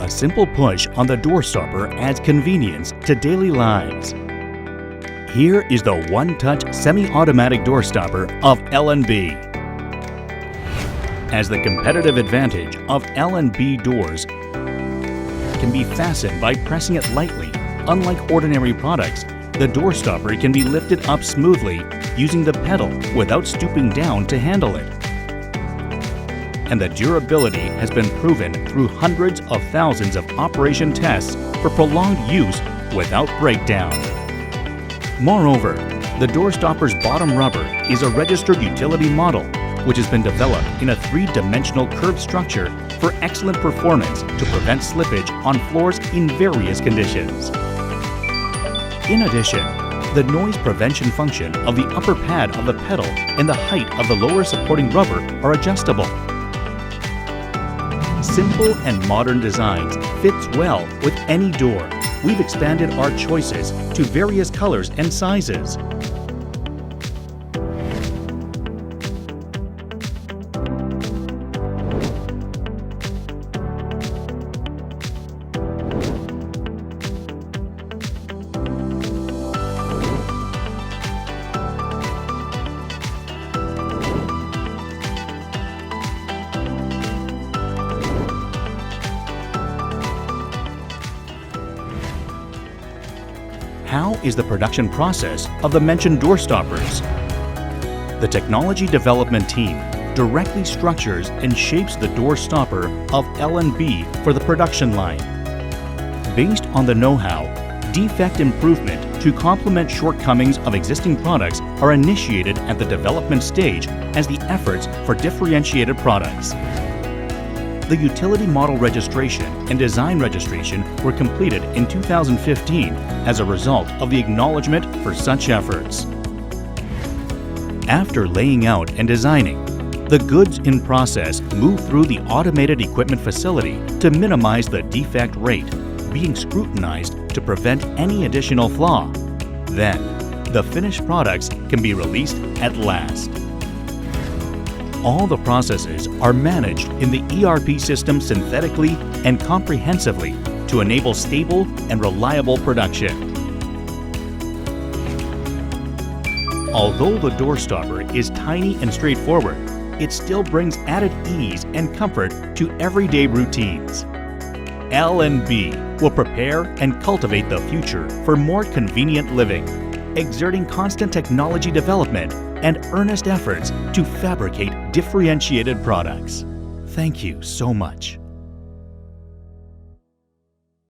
A simple push on the door stopper adds convenience to daily lives. Here is the one-touch semi-automatic door stopper of L&B. As the competitive advantage of L&B doors can be fastened by pressing it lightly. Unlike ordinary products, the door stopper can be lifted up smoothly using the pedal without stooping down to handle it. And the durability has been proven through hundreds of thousands of operation tests for prolonged use without breakdown. Moreover, the door stopper's bottom rubber is a registered utility model, which has been developed in a three-dimensional curved structure for excellent performance to prevent slippage on floors in various conditions. In addition, the noise prevention function of the upper pad of the pedal and the height of the lower supporting rubber are adjustable. Simple and modern designs fits well with any door. We've expanded our choices to various colors and sizes. How is the production process of the mentioned door stoppers? The technology development team directly structures and shapes the door stopper of L&B for the production line. Based on the know-how, defect improvement to complement shortcomings of existing products are initiated at the development stage as the efforts for differentiated products. The utility model registration and design registration were completed in 2015 as a result of the acknowledgement for such efforts. After laying out and designing, the goods in process move through the automated equipment facility to minimize the defect rate, being scrutinized to prevent any additional flaw. Then, the finished products can be released at last. All the processes are managed in the ERP system synthetically and comprehensively to enable stable and reliable production. Although the door stopper is tiny and straightforward, it still brings added ease and comfort to everyday routines. L&B will prepare and cultivate the future for more convenient living, exerting constant technology development and earnest efforts to fabricate differentiated products. Thank you so much.